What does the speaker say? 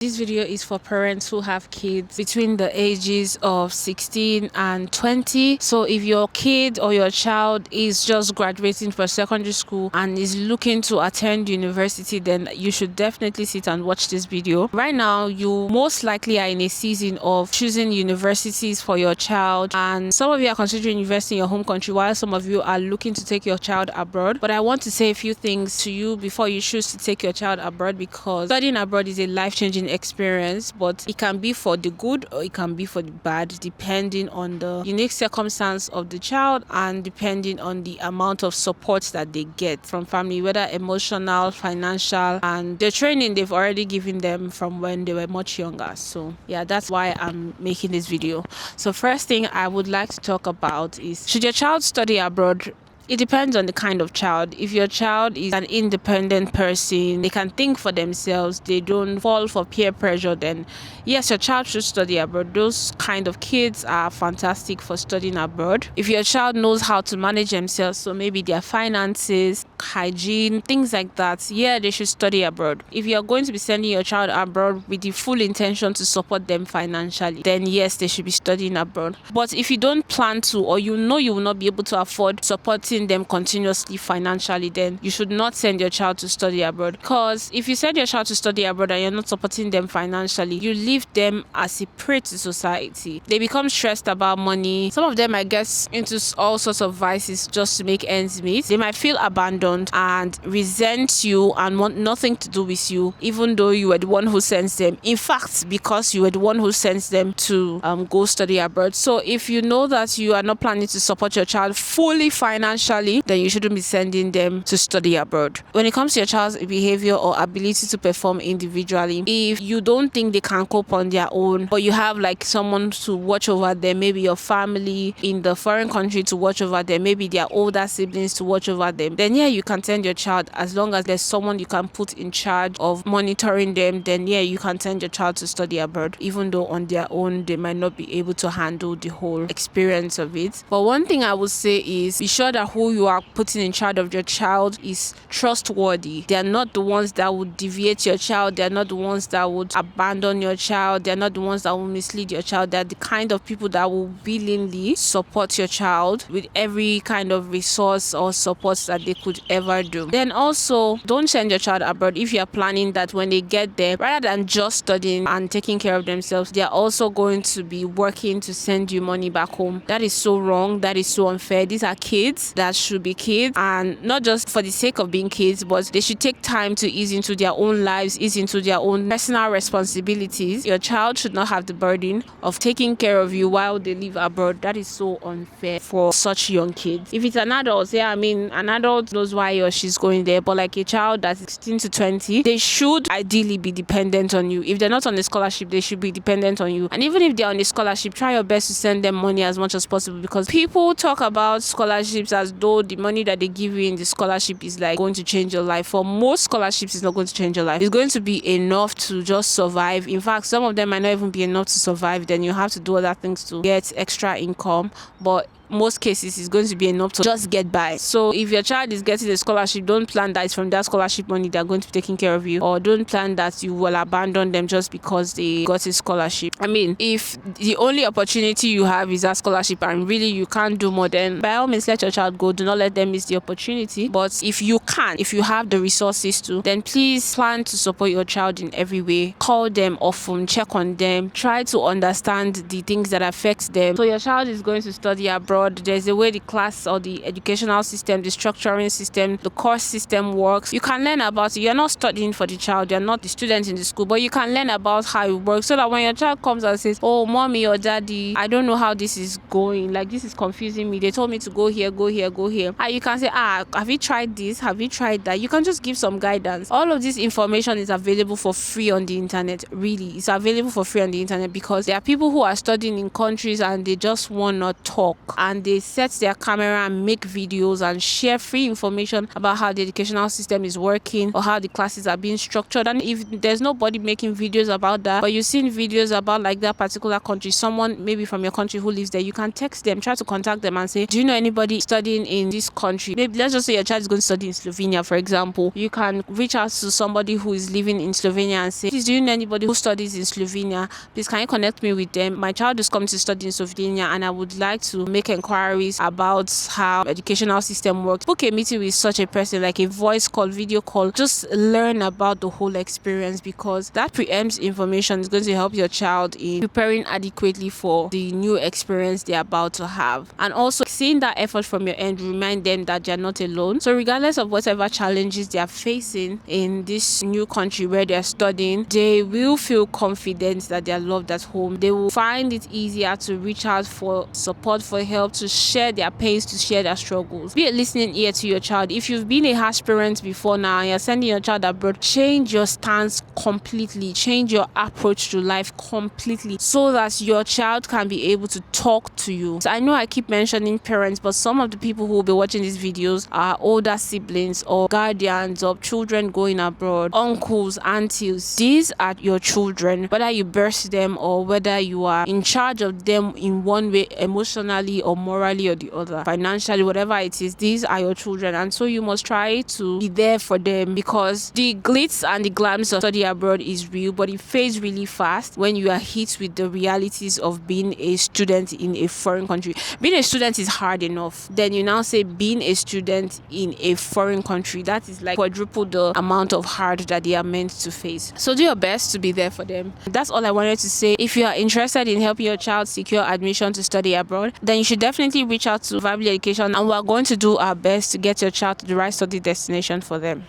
This video is for parents who have kids between the ages of 16 and 20. So if your kid or your child is just graduating from secondary school and is looking to attend university, then you should definitely sit and watch this video. Right now, you most likely are in a season of choosing universities for your child, and some of you are considering university in your home country while some of you are looking to take your child abroad. But I want to say a few things to you before you choose to take your child abroad, because studying abroad is a life-changing experience, but it can be for the good or it can be for the bad, depending on the unique circumstance of the child and depending on the amount of support that they get from family, whether emotional, financial, and the training they've already given them from when they were much younger. So yeah, that's why I'm making this video. So first thing I would like to talk about is, should your child study abroad? It depends on the kind of child. If your child is an independent person, they can think for themselves, they don't fall for peer pressure, then yes, your child should study abroad. Those kind of kids are fantastic for studying abroad. If your child knows how to manage themselves, so maybe their finances, hygiene, things like that, yeah, they should study abroad. If you're going to be sending your child abroad with the full intention to support them financially, then yes, they should be studying abroad. But if you don't plan to, or you know you will not be able to afford supporting them continuously financially, then you should not send your child to study abroad. Because if you send your child to study abroad and you're not supporting them financially, you leave them as a prey to society. They become stressed about money. Some of them might get into all sorts of vices just to make ends meet. They might feel abandoned and resent you and want nothing to do with you, even though you were the one who sends them. In fact, because you were the one who sends them to go study abroad. So if you know that you are not planning to support your child fully financially, then you shouldn't be sending them to study abroad. When it comes to your child's behavior or ability to perform individually, if you don't think they can cope on their own, but you have like someone to watch over them, maybe your family in the foreign country to watch over them, maybe their older siblings to watch over them, then yeah, you can send your child. As long as there's someone you can put in charge of monitoring them, then yeah, you can send your child to study abroad, even though on their own they might not be able to handle the whole experience of it. But one thing I would say is, be sure that who you are putting in charge of your child is trustworthy. They are not the ones that would deviate your child. They are not the ones that would abandon your child. They are not the ones that will mislead your child. They are the kind of people that will willingly support your child with every kind of resource or support that they could ever do. Then also, don't send your child abroad if you are planning that when they get there, rather than just studying and taking care of themselves, they are also going to be working to send you money back home. That is so wrong. That is so unfair. These are kids that should be kids, and not just for the sake of being kids, but they should take time to ease into their own lives, ease into their own personal responsibilities. Your child should not have the burden of taking care of you while they live abroad. That is so unfair for such young kids. If it's an adult, yeah, I mean, an adult knows why he or she's going there, but like a child that's 16 to 20, they should ideally be dependent on you. If they're not on a scholarship, they should be dependent on you. And even if they're on a scholarship, try your best to send them money as much as possible, because people talk about scholarships as though the money that they give you in the scholarship is like going to change your life. For most scholarships, it's not going to change your life. It's going to be enough to just survive. In fact, some of them might not even be enough to survive. Then you have to do other things to get extra income. But most cases is going to be enough to just get by. So if your child is getting a scholarship, don't plan that it's from that scholarship money they're going to be taking care of you, or don't plan that you will abandon them just because they got a scholarship. I mean, if the only opportunity you have is that scholarship and really you can't do more, then by all means let your child go. Do not let them miss the opportunity. But if you can, if you have the resources to, then please plan to support your child in every way. Call them often, check on them, try to understand the things that affect them. So your child is going to study abroad. There's a way the class or the educational system, the structuring system, the course system works. You can learn about it. You're not studying for the child, you're not the student in the school, but you can learn about how it works, so that when your child comes and says, oh, mommy or daddy, I don't know how this is going, like this is confusing me, they told me to go here, and you can say, have you tried this, have you tried that? You can just give some guidance. All of this information is available for free on the internet. Really, it's available for free on the internet, because there are people who are studying in countries and they just want to talk, and they set their camera and make videos and share free information about how the educational system is working or how the classes are being structured. And if there's nobody making videos about that, but you've seen videos about like that particular country, someone maybe from your country who lives there, you can text them, try to contact them and say, do you know anybody studying in this country? Maybe let's just say your child is going to study in Slovenia, for example. You can reach out to somebody who is living in Slovenia and say, please, do you know anybody who studies in Slovenia? Please, can you connect me with them? My child is coming to study in Slovenia and I would like to make inquiries about how educational system works. Book a meeting with such a person, like a voice call, video call. Just learn about the whole experience, because that preempts information is going to help your child in preparing adequately for the new experience they're about to have. And also seeing that effort from your end, remind them that they're not alone. So regardless of whatever challenges they are facing in this new country where they're studying, they will feel confident that they are loved at home. They will find it easier to reach out for support, for help, to share their pains, to share their struggles. Be a listening ear to your child. If you've been a harsh parent before now and you're sending your child abroad, change your stance completely, change your approach to life completely, so that your child can be able to talk to you. So I know I keep mentioning parents, but some of the people who will be watching these videos are older siblings or guardians of children going abroad, uncles, aunties. These are your children, whether you birth them or whether you are in charge of them in one way, emotionally or morally or the other, financially, whatever it is. These are your children, and so you must try to be there for them, because the glitz and the glams of study abroad is real, but it fades really fast when you are hit with the realities of being a student in a foreign country. Being a student is hard enough, then you now say being a student in a foreign country, that is like quadruple the amount of hard that they are meant to face. So do your best to be there for them. That's all I wanted to say. If you are interested in helping your child secure admission to study abroad, then you should definitely reach out to Vhabily Education, and we're going to do our best to get your child to the right study destination for them.